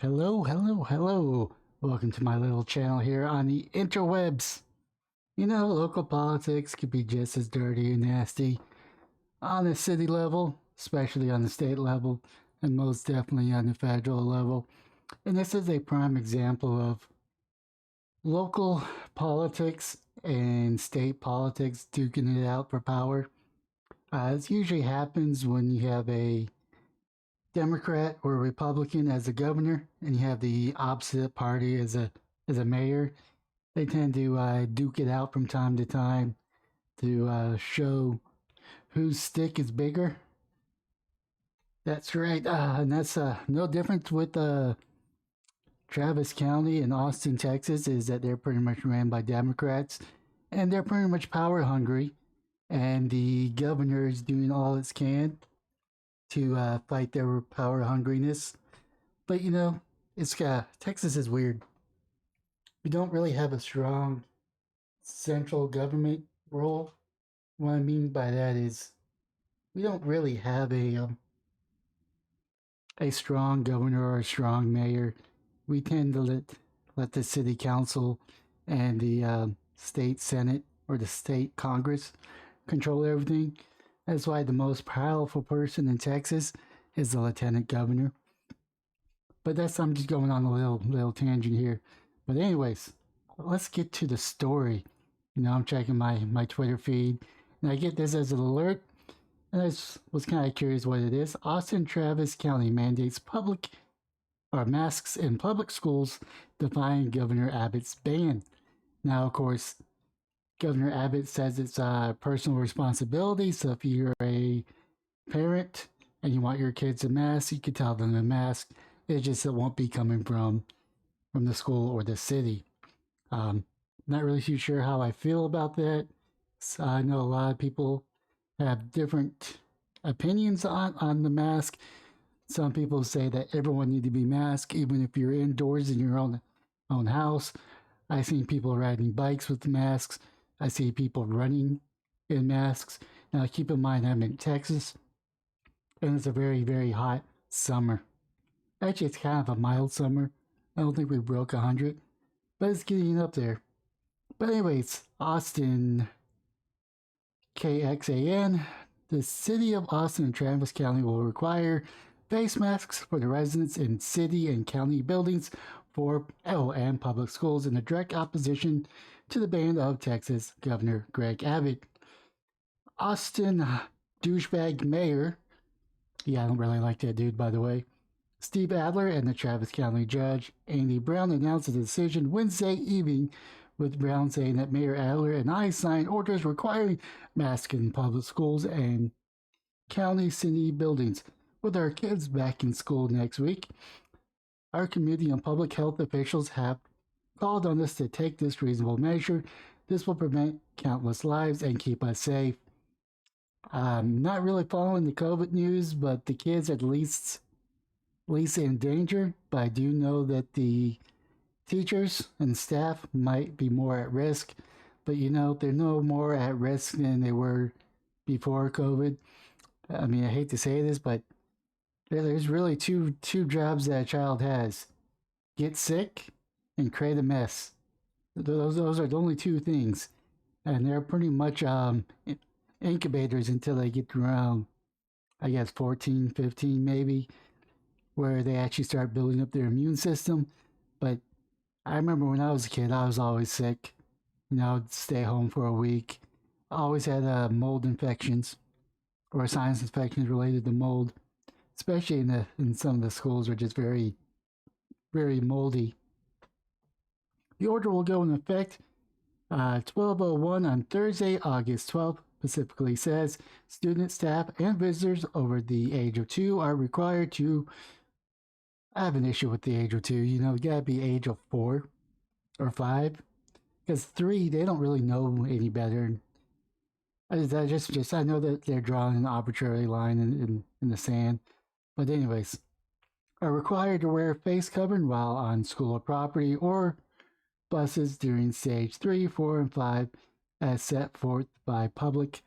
Hello, hello, hello. Welcome to my little channel here on the interwebs. You know, local politics could be just as dirty and nasty on the city level, especially on the state level, and most definitely on the federal level. And this is a prime example of local politics and state politics duking it out for power. It usually happens when you have a Democrat or Republican as a governor, and you have the opposite party as a mayor. They tend to duke it out from time to time to show whose stick is bigger. That's right, and that's no difference with Travis County in Austin, Texas. Is that they're pretty much ran by Democrats, and they're pretty much power hungry, and the governor is doing all it can to fight their power hungriness. But you know, it's Texas is weird. We don't really have a strong central government role. What I mean by that is we don't really have a strong governor or a strong mayor. We tend to let the city council and the state senate or the state congress control everything. That's why the most powerful person in Texas is the lieutenant governor. But I'm just going on a little tangent here. But anyways, let's get to the story. You know, I'm checking my Twitter feed, and I get this as an alert. And I was kind of curious what it is. Austin Travis County mandates public or masks in public schools, defying Governor Abbott's ban. Now, of course, Governor Abbott says it's a personal responsibility. So if you're a parent and you want your kids a mask, you can tell them to mask. It's just it won't be coming from the school or the city. Not really too sure how I feel about that. So I know a lot of people have different opinions on the mask. Some people say that everyone need to be masked, even if you're indoors in your own house. I've seen people riding bikes with masks. I see people running in masks. Now keep in mind I'm in Texas, and it's a very, very hot summer. Actually, it's kind of a mild summer. I don't think we broke 100, but it's getting up there. But anyways, Austin, KXAN, the city of Austin and Travis County will require face masks for the residents in city and county buildings and public schools in a direct opposition to the ban of Texas Governor Greg Abbott. Austin douchebag mayor, I don't really like that dude, by the way, Steve Adler and the Travis County judge Andy Brown announced the decision Wednesday evening, with Brown saying that Mayor Adler and I signed orders requiring masks in public schools and county city buildings. With our kids back in school next week, our community and public health officials have called on us to take this reasonable measure. This will prevent countless lives and keep us safe. I'm not really following the COVID news, but the kids at least in danger. But I do know that the teachers and staff might be more at risk. But you know, they're no more at risk than they were before COVID. I mean, I hate to say this, but there's really two jobs that a child has: get sick and create a mess. Those are the only two things, and they're pretty much incubators until they get around, I guess, 14, 15 maybe, where they actually start building up their immune system. But I remember when I was a kid, I was always sick. You know, I'd stay home for a week. I always had mold infections or sinus infections related to mold, especially in some of the schools are just very, very moldy. The order will go in effect 12:01 on Thursday, August 12th. Specifically says students, staff, and visitors over the age of 2 are required to. I have an issue with the age of 2. You know, you gotta be age of 4 or 5, because 3 they don't really know any better. I know that they're drawing an arbitrary line in the sand. But anyways, are required to wear a face covering while on school property or buses during stage 3, 4, and 5 as set forth by public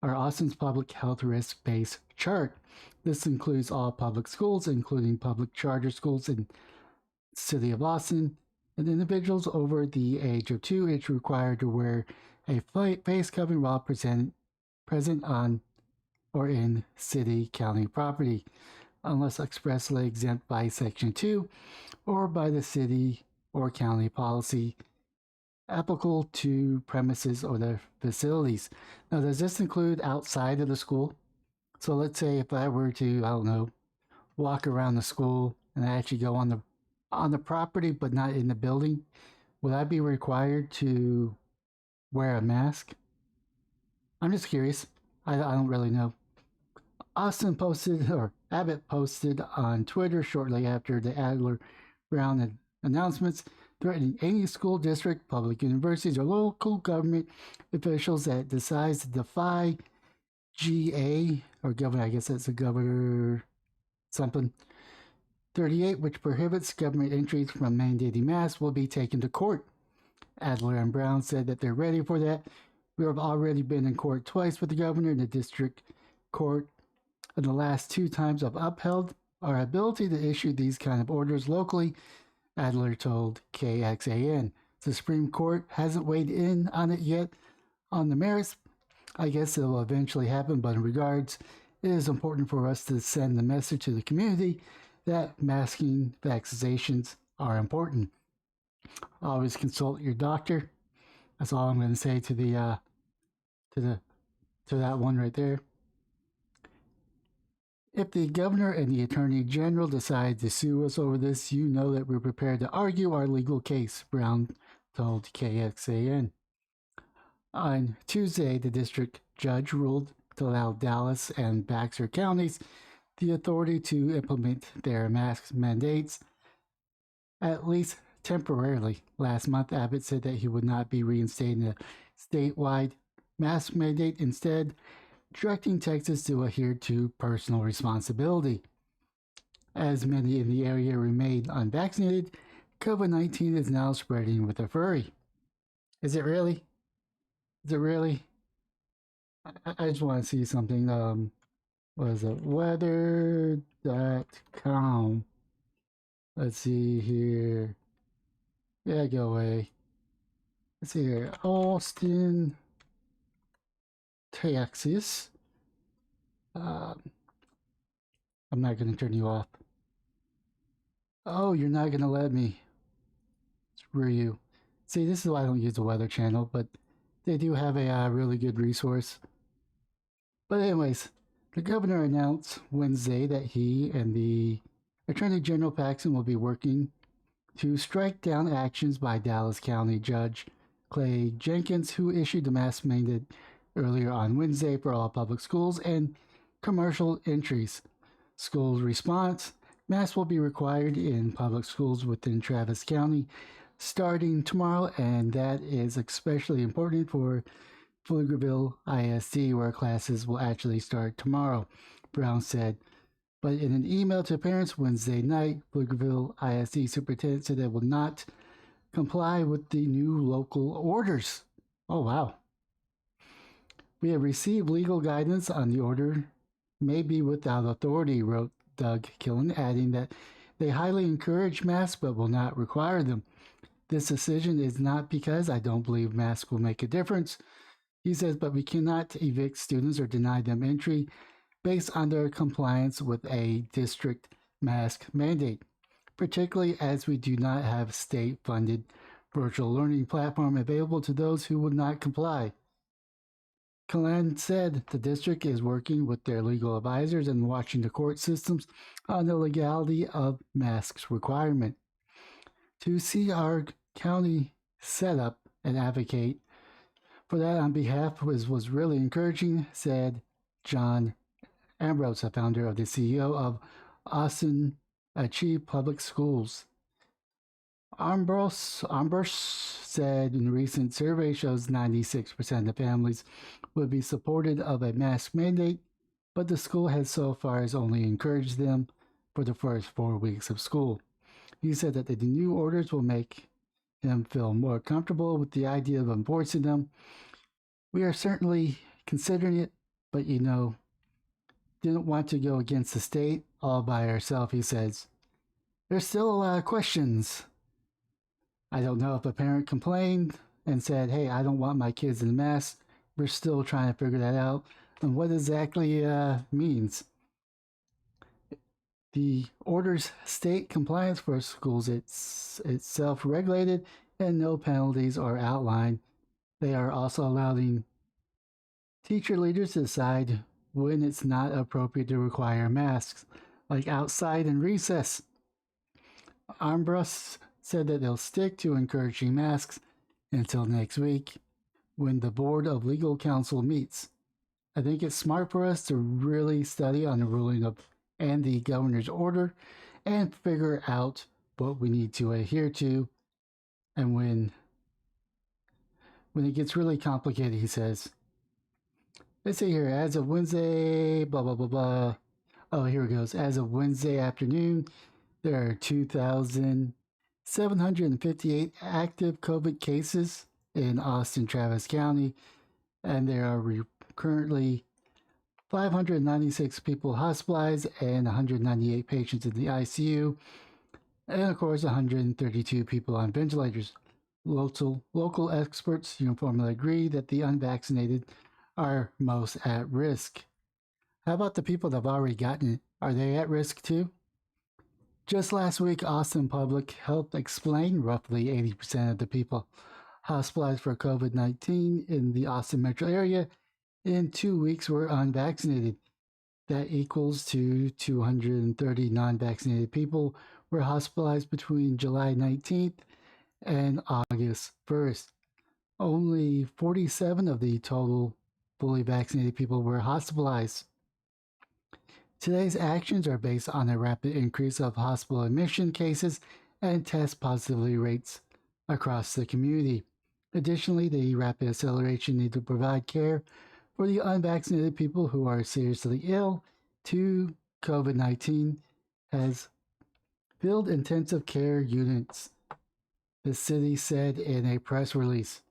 are Austin's public health risk-based chart. This includes all public schools, including public charter schools in the city of Austin, and individuals over the age of 2 is required to wear a face covering while present on or in city county property, unless expressly exempt by Section 2 or by the city or county policy applicable to premises or their facilities. Now, does this include outside of the school? So let's say if I were to, I don't know, walk around the school and I actually go on the property but not in the building, would I be required to wear a mask? I'm just curious. I don't really know. Abbott posted on Twitter shortly after the Adler Brown announcements threatening any school district, public universities, or local government officials that decides to defy GA, or governor, I guess that's a governor something, 38, which prohibits government entries from mandating masks, will be taken to court. Adler and Brown said that they're ready for that. We have already been in court twice with the governor and the district court, and the last 2 times have upheld our ability to issue these kind of orders locally, Adler told KXAN. The Supreme Court hasn't weighed in on it yet on the merits. I guess it will eventually happen, but in regards, it is important for us to send the message to the community that masking vaccinations are important. Always consult your doctor. That's all I'm going to say to that one right there. If the governor and the attorney general decide to sue us over this, you know that we're prepared to argue our legal case, Brown told KXAN. On Tuesday, the district judge ruled to allow Dallas and Baxter counties the authority to implement their mask mandates, at least temporarily. Last month, Abbott said that he would not be reinstating a statewide mask mandate, instead directing Texas to adhere to personal responsibility. As many in the area remain unvaccinated, COVID-19 is now spreading with a flurry. Is it really? Is it really? I just want to see something. What is it? Weather.com. Let's see here. Yeah, go away. Let's see here. Austin, Texas. I'm not going to turn you off. Oh, you're not going to let me. Screw you. See, this is why I don't use the Weather Channel, but they do have a really good resource. But anyways, the governor announced Wednesday that he and the Attorney General Paxton will be working to strike down actions by Dallas County Judge Clay Jenkins, who issued the mask mandate earlier on Wednesday for all public schools and commercial entries. Schools response: masks will be required in public schools within Travis County starting tomorrow, and that is especially important for Pflugerville ISD, where classes will actually start tomorrow, Brown said. But in an email to parents Wednesday night, Pflugerville ISD superintendent said they will not comply with the new local orders. Oh, wow. We have received legal guidance on the order may be without authority, wrote Doug Killen, adding that they highly encourage masks but will not require them. This decision is not because I don't believe masks will make a difference, he says, but we cannot evict students or deny them entry based on their compliance with a district mask mandate, particularly as we do not have a state-funded virtual learning platform available to those who would not comply. Killen said the district is working with their legal advisors and watching the court systems on the legality of masks requirement. To see our county set up and advocate for that on behalf was really encouraging, said John Ambrose, a founder of the CEO of Austin Achieve Public Schools. Ambrose said in a recent survey shows 96% of families would be supportive of a mask mandate, but the school has so far has only encouraged them for the first 4 weeks of school. He said that the new orders will make him feel more comfortable with the idea of enforcing them. We are certainly considering it, but didn't want to go against the state all by herself, he says. There's still a lot of questions. I don't know if a parent complained and said, hey, I don't want my kids in masks. We're still trying to figure that out and what exactly means. The order's state compliance for schools, it's self-regulated and no penalties are outlined. They are also allowing teacher leaders to decide when it's not appropriate to require masks, like outside and recess. Armbrust said that they'll stick to encouraging masks until next week when the Board of Legal Counsel meets. I think it's smart for us to really study on the ruling of and the governor's order and figure out what we need to adhere to. And when it gets really complicated, he says, let's see here, as of Wednesday, blah, blah, blah, blah. Oh, here it goes. As of Wednesday afternoon, there are 2,758 active COVID cases in Austin, Travis County, and there are currently 596 people hospitalized and 198 patients in the ICU, and of course 132 people on ventilators. Local experts uniformly agree that the unvaccinated are most at risk. How about the people that have already gotten it? Are they at risk too? Just last week, Austin Public Health explained roughly 80% of the people hospitalized for COVID-19 in the Austin metro area in 2 weeks were unvaccinated. That equals to 230 non-vaccinated people were hospitalized between July 19th and August 1st. Only 47 of the total fully vaccinated people were hospitalized. Today's actions are based on a rapid increase of hospital admission cases and test positivity rates across the community. Additionally, the rapid acceleration need to provide care for the unvaccinated people who are seriously ill to COVID-19 has filled intensive care units, the city said in a press release.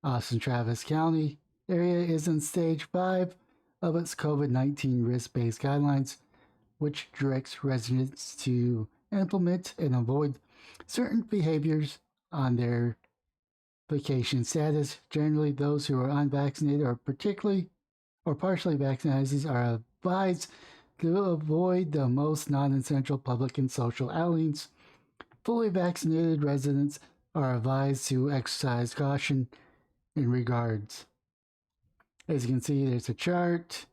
Austin Travis County area is in stage 5 of its COVID-19 risk-based guidelines, which directs residents to implement and avoid certain behaviors on their vacation status. Generally, those who are unvaccinated or partially vaccinated are advised to avoid the most non-essential public and social outings. Fully vaccinated residents are advised to exercise caution in regards. As you can see, there's a chart.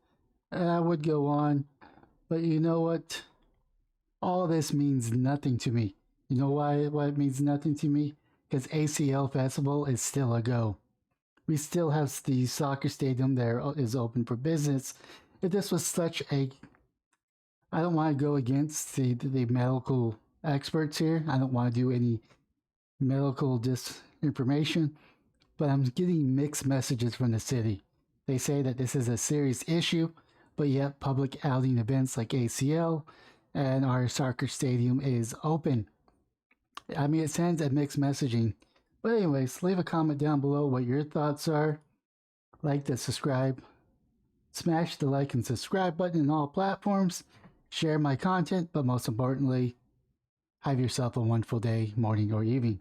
I would go on, but you know what? All this means nothing to me. You know why it means nothing to me? Because ACL Festival is still a go. We still have the soccer stadium there is open for business. If this was such a... I don't want to go against the medical experts here. I don't want to do any medical disinformation, but I'm getting mixed messages from the city. They say that this is a serious issue, but yet public outing events like ACL and our soccer stadium is open. I mean, it sends a mixed messaging. But anyways, leave a comment down below what your thoughts are. Like to subscribe. Smash the like and subscribe button in all platforms. Share my content, but most importantly, have yourself a wonderful day, morning, or evening.